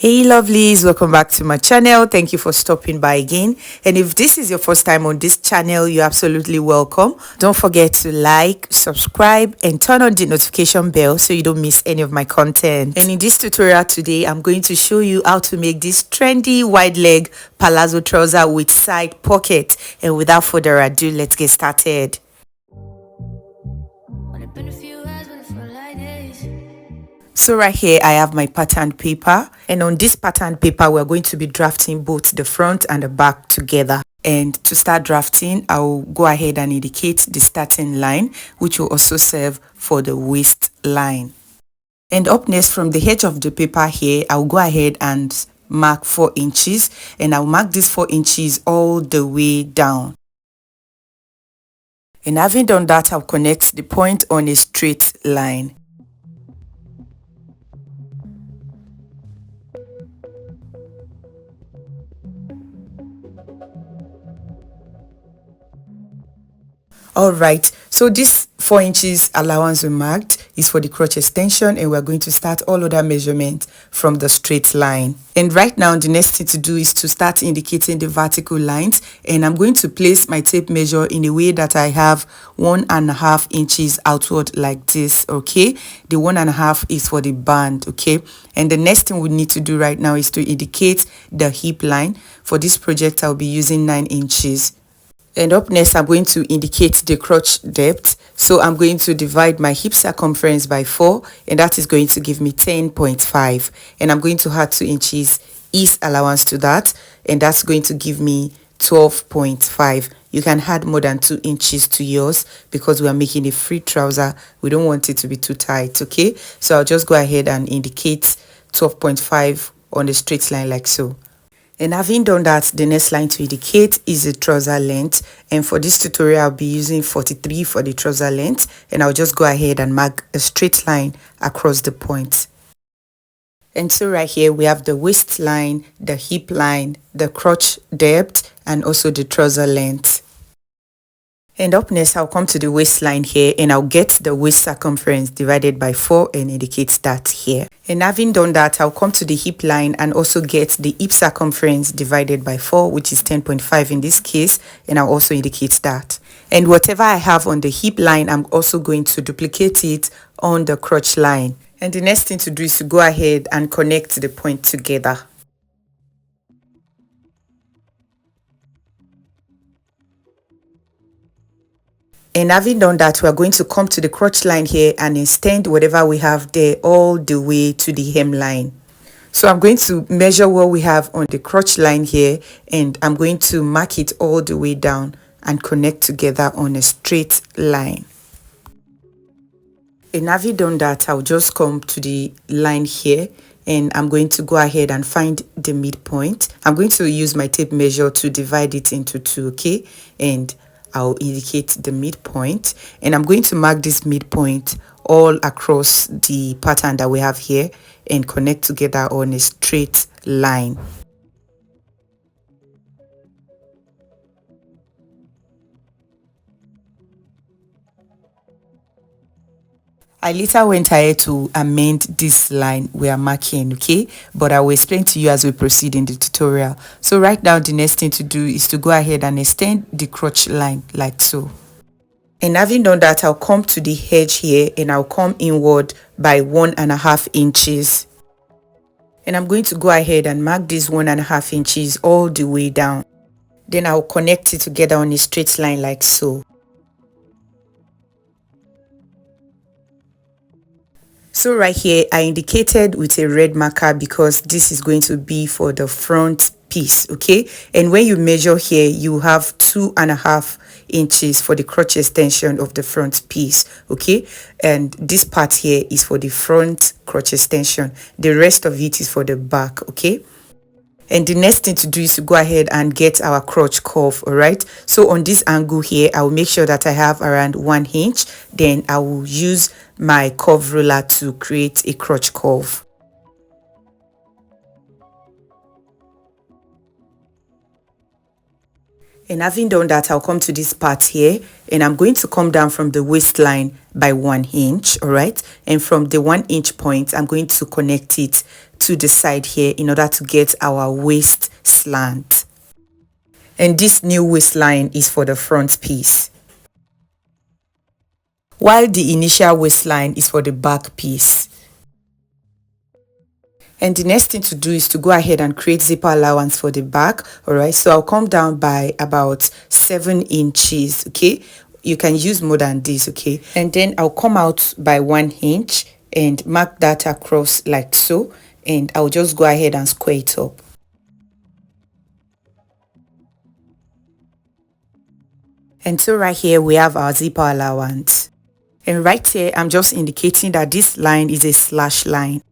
Hey lovelies, welcome back to my channel. Thank you for stopping by again. And if this is your first time on this channel, you're absolutely welcome. Don't forget to like, subscribe and turn on the notification bell so you don't miss any of my content. And in this tutorial today, I'm going to show you how to make this trendy wide leg palazzo trouser with side pocket. And without further ado, let's get started. So right here I have my pattern paper, and on this pattern paper we're going to be drafting both the front and the back together. And to start drafting, I'll go ahead and indicate the starting line, which will also serve for the waist line. And up next, from the edge of the paper here, I'll go ahead and mark 4 inches, and I'll mark this 4 inches all the way down. And having done that, I'll connect the point on a straight line. Alright, so this 4 inches allowance we marked is for the crotch extension, and we're going to start all other measurements from the straight line. And right now the next thing to do is to start indicating the vertical lines, and I'm going to place my tape measure in a way that I have 1.5 inches outward like this. Okay, the 1.5 is for the band. Okay, and the next thing we need to do right now is to indicate the hip line. For this project I'll be using 9 inches. And up next, I'm going to indicate the crotch depth. So I'm going to divide my hip circumference by 4, and that is going to give me 10.5. And I'm going to add 2 inches ease allowance to that, and that's going to give me 12.5. You can add more than 2 inches to yours because we are making a free trouser. We don't want it to be too tight, okay? So I'll just go ahead and indicate 12.5 on the straight line like so. And having done that, the next line to indicate is the trouser length. And for this tutorial, I'll be using 43 for the trouser length. And I'll just go ahead and mark a straight line across the point. And so right here, we have the waistline, the hip line, the crotch depth, and also the trouser length. And up next, I'll come to the waistline here, and I'll get the waist circumference divided by 4 and indicate that here. And having done that, I'll come to the hip line and also get the hip circumference divided by 4, which is 10.5 in this case, and I'll also indicate that. And whatever I have on the hip line, I'm also going to duplicate it on the crotch line. And the next thing to do is to go ahead and connect the point together. And having done that, we are going to come to the crotch line here and extend whatever we have there all the way to the hemline. So I'm going to measure what we have on the crotch line here, and I'm going to mark it all the way down and connect together on a straight line. And having done that, I'll just come to the line here, and I'm going to go ahead and find the midpoint. I'm going to use my tape measure to divide it into 2, okay? And I'll indicate the midpoint, and I'm going to mark this midpoint all across the pattern that we have here and connect together on a straight line. I later went ahead to amend this line we are marking, okay? But I will explain to you as we proceed in the tutorial. So right now, the next thing to do is to go ahead and extend the crotch line like so. And having done that, I'll come to the edge here and I'll come inward by 1.5 inches. And I'm going to go ahead and mark this 1.5 inches all the way down. Then I'll connect it together on a straight line like so. So right here, I indicated with a red marker because this is going to be for the front piece, okay? And when you measure here, you have 2.5 inches for the crotch extension of the front piece, okay? And this part here is for the front crotch extension. The rest of it is for the back, okay? And the next thing to do is to go ahead and get our crotch curve, all right? So on this angle here, I will make sure that I have around 1 inch. Then I will use my curve ruler to create a crotch curve. And having done that, I'll come to this part here and I'm going to come down from the waistline by 1 inch, all right? And from the 1 inch point, I'm going to connect it to the side here in order to get our waist slant. And this new waistline is for the front piece, while the initial waistline is for the back piece. And the next thing to do is to go ahead and create zipper allowance for the back. All right, so I'll come down by about 7 inches. Okay, you can use more than this. Okay, and then I'll come out by 1 inch and mark that across like so, and I'll just go ahead and square it up. And so right here we have our zipper allowance, and right here I'm just indicating that this line is a slash line.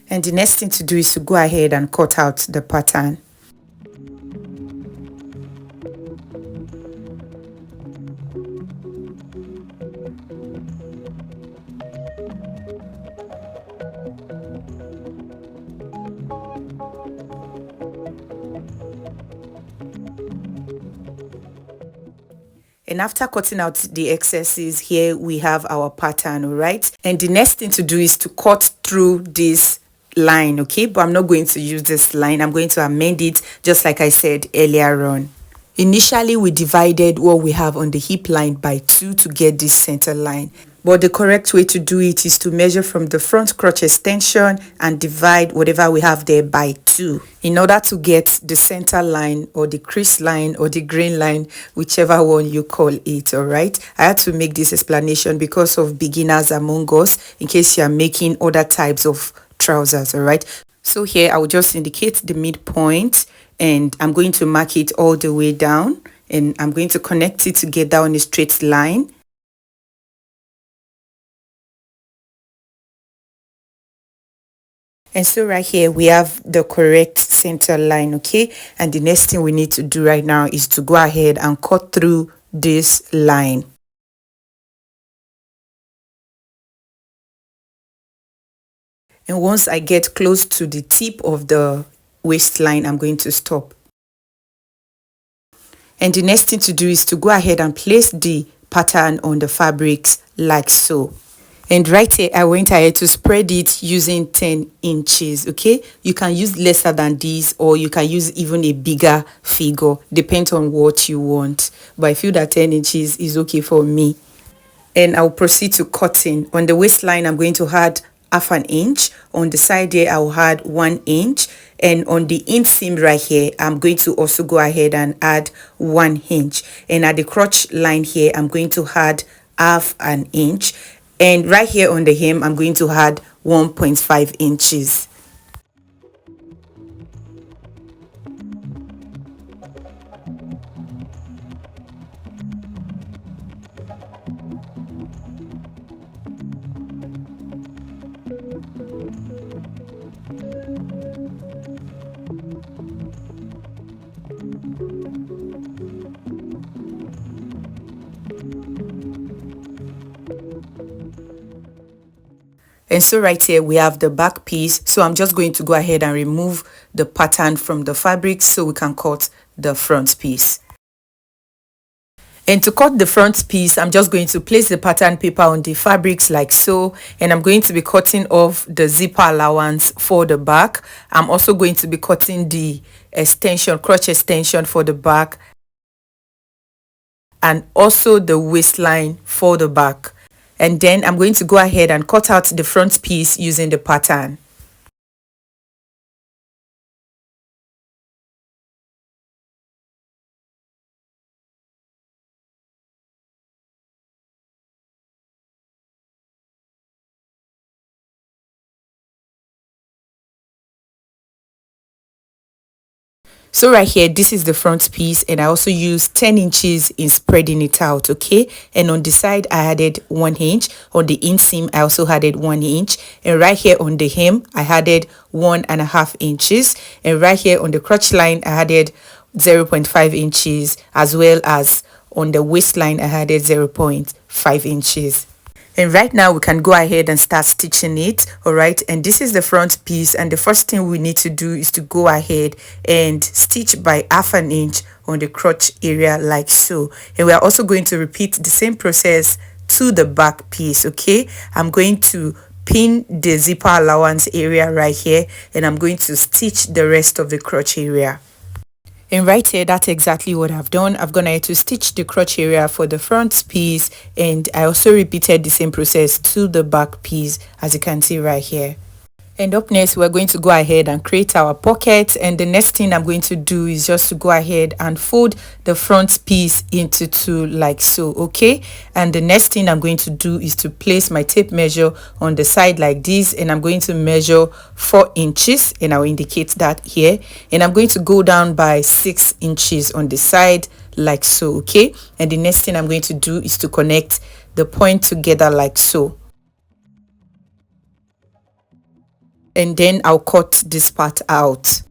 And the next thing to do is to go ahead and cut out the pattern. And after cutting out the excesses, here we have our pattern, all right? And the next thing to do is to cut through this line, okay? But I'm not going to use this line. I'm going to amend it just like I said earlier on. Initially, we divided what we have on the hip line by 2 to get this center line. But the correct way to do it is to measure from the front crotch extension and divide whatever we have there by 2 in order to get the center line or the crease line or the grain line, whichever one you call it, all right? I had to make this explanation because of beginners among us, in case you are making other types of trousers, all right? So here I will just indicate the midpoint and I'm going to mark it all the way down and I'm going to connect it together on a straight line. And so right here we have the correct center line, okay? And the next thing we need to do right now is to go ahead and cut through this line. And once I get close to the tip of the waistline, I'm going to stop. And the next thing to do is to go ahead and place the pattern on the fabrics like so. And right here I went ahead to spread it using 10 inches, okay? You can use lesser than this or you can use even a bigger figure, depends on what you want. But I feel that 10 inches is okay for me. And I'll proceed to cutting. On the waistline I'm going to add half an inch. On the side here I'll add 1 inch. And on the inseam right here I'm going to also go ahead and add 1 inch. And at the crotch line here I'm going to add half an inch. And right here on the hem I'm going to add 1.5 inches. And so right here we have the back piece, so I'm just going to go ahead and remove the pattern from the fabric so we can cut the front piece. And to cut the front piece I'm just going to place the pattern paper on the fabrics like so, and I'm going to be cutting off the zipper allowance for the back. I'm also going to be cutting the extension, crotch extension for the back, and also the waistline for the back. And then I'm going to go ahead and cut out the front piece using the pattern. So right here, this is the front piece, and I also used 10 inches in spreading it out, okay? And on the side, I added 1 inch. On the inseam, I also added 1 inch. And right here on the hem, I added 1.5 inches. And right here on the crotch line, I added 0.5 inches, as well as on the waistline, I added 0.5 inches. And right now we can go ahead and start stitching it. All right, and this is the front piece, and the first thing we need to do is to go ahead and stitch by half an inch on the crotch area like so. And we are also going to repeat the same process to the back piece. Okay, I'm going to pin the zipper allowance area right here, and I'm going to stitch the rest of the crotch area. And right here, that's exactly what I've done. I've gone ahead to stitch the crotch area for the front piece, and I also repeated the same process to the back piece, as you can see right here. And up next, we're going to go ahead and create our pocket, and the next thing I'm going to do is just to go ahead and fold the front piece into two like so. Okay, and the next thing I'm going to do is to place my tape measure on the side like this, and I'm going to measure 4 inches, and I'll indicate that here, and I'm going to go down by 6 inches on the side like so. Okay, and the next thing I'm going to do is to connect the point together like so. And then I'll cut this part out.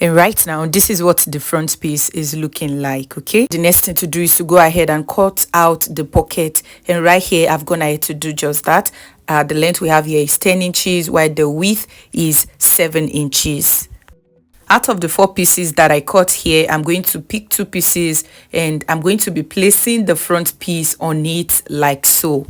And right now, this is what the front piece is looking like. Okay, the next thing to do is to go ahead and cut out the pocket, and right here I've gone ahead to do just that. The length we have here is 10 inches while the width is 7 inches. Out of the 4 pieces that I cut here, I'm going to pick 2 pieces, and I'm going to be placing the front piece on it like so.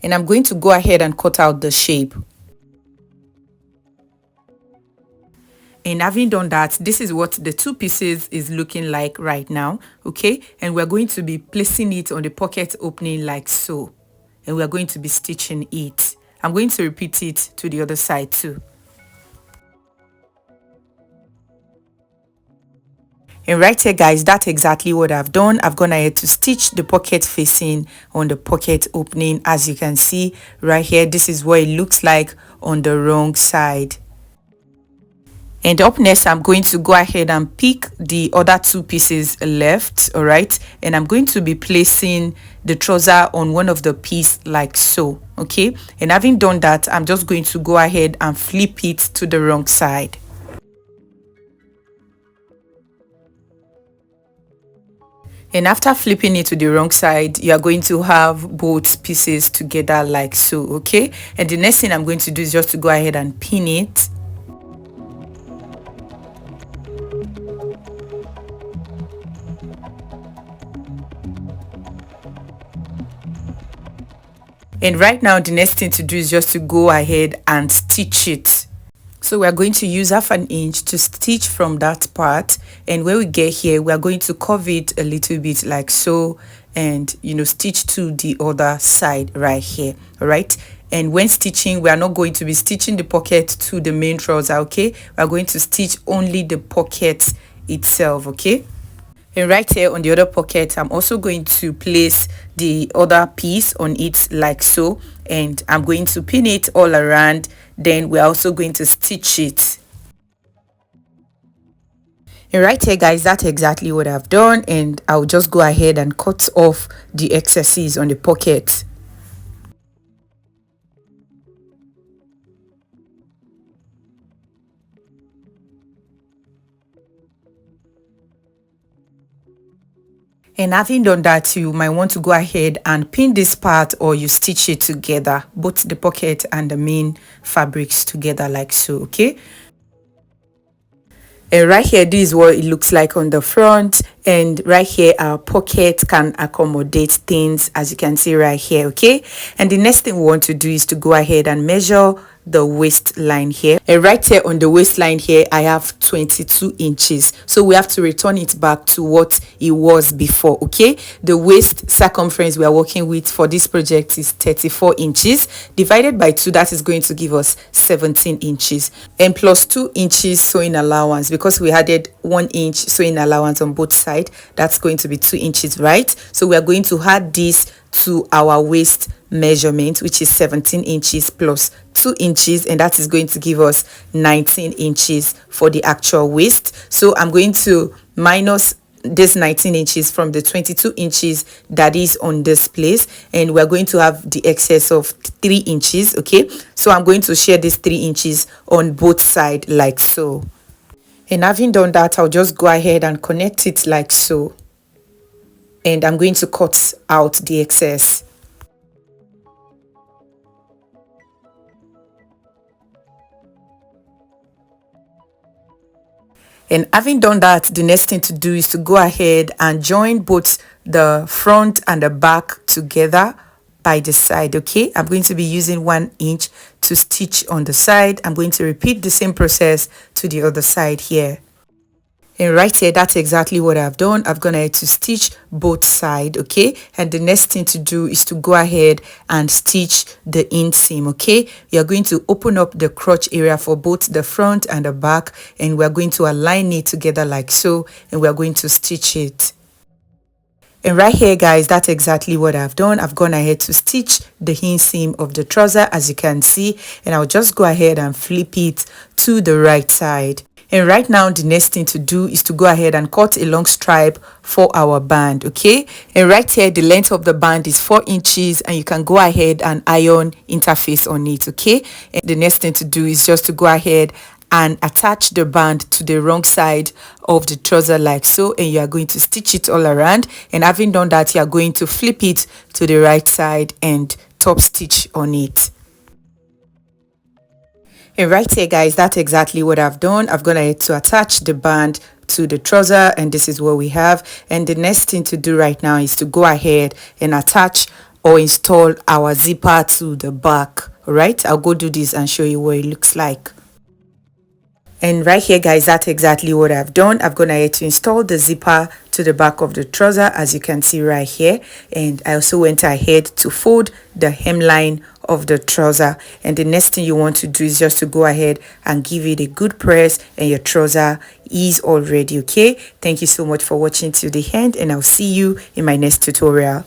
And I'm going to go ahead and cut out the shape. And having done that, this is what the 2 pieces is looking like right now. Okay, and we're going to be placing it on the pocket opening like so, and we're going to be stitching it. I'm going to repeat it to the other side too. And right here, guys, that's exactly what I've done. I've gone ahead to stitch the pocket facing on the pocket opening. As you can see right here, this is what it looks like on the wrong side. And up next, I'm going to go ahead and pick the other 2 pieces left. All right, and I'm going to be placing the trouser on one of the piece like so. Okay, and having done that, I'm just going to go ahead and flip it to the wrong side. And after flipping it to the wrong side, you are going to have both pieces together like so. Okay, and the next thing I'm going to do is just to go ahead and pin it. And right now, the next thing to do is just to go ahead and stitch it. So we are going to use half an inch to stitch from that part, and when we get here, we are going to curve it a little bit like so, and stitch to the other side right here. All right, and when stitching, we are not going to be stitching the pocket to the main trouser. Okay, we are going to stitch only the pocket itself. Okay, and right here on the other pocket, I'm also going to place the other piece on it like so, and I'm going to pin it all around. Then we're also going to stitch it. And right here, guys, that's exactly what I've done, and I'll just go ahead and cut off the excesses on the pocket. And having done that, you might want to go ahead and pin this part, or you stitch it together, both the pocket and the main fabrics together like so. Okay, and right here, this is what it looks like on the front, and right here our pocket can accommodate things, as you can see right here. Okay, and the next thing we want to do is to go ahead and measure the waistline here, and right here on the waistline here I have 22 inches, so we have to return it back to what it was before. Okay, the waist circumference we are working with for this project is 34 inches divided by 2, that is going to give us 17 inches, and plus 2 inches sewing allowance, because we added 1 inch sewing allowance on both sides, that's going to be 2 inches, right? So we are going to add this to our waist measurement, which is 17 inches plus 2 inches, and that is going to give us 19 inches for the actual waist. So I'm going to minus this 19 inches from the 22 inches that is on this place, and we're going to have the excess of 3 inches. Okay, so I'm going to share this 3 inches on both sides like so. And having done that, I'll just go ahead and connect it like so, and I'm going to cut out the excess. And having done that, the next thing to do is to go ahead and join both the front and the back together by the side. Okay, I'm going to be using 1 inch to stitch on the side. I'm going to repeat the same process to the other side here. And right here, that's exactly what I've done. I've gone ahead to stitch both sides. Okay, and the next thing to do is to go ahead and stitch the inseam. Okay, you're going to open up the crotch area for both the front and the back, and we're going to align it together like so, and we're going to stitch it. And right here, guys, that's exactly what I've done. I've gone ahead to stitch the inseam of the trouser, as you can see, and I'll just go ahead and flip it to the right side. And right now, the next thing to do is to go ahead and cut a long stripe for our band. Okay, and right here, the length of the band is 4 inches, and you can go ahead and iron interface on it. Okay, and the next thing to do is just to go ahead and attach the band to the wrong side of the trouser like so, and you are going to stitch it all around. And having done that, you are going to flip it to the right side and top stitch on it. And right here, guys, that's exactly what I've done. I've gone ahead to attach the band to the trouser, and this is what we have. And the next thing to do right now is to go ahead and attach or install our zipper to the back. All right, I'll go do this and show you what it looks like. And right here, guys, that's exactly what I've done. I've gone ahead to install the zipper to the back of the trouser, as you can see right here. And I also went ahead to fold the hemline of the trouser. And the next thing you want to do is just to go ahead and give it a good press, and your trouser is all ready. Okay, thank you so much for watching till the end, and I'll see you in my next tutorial.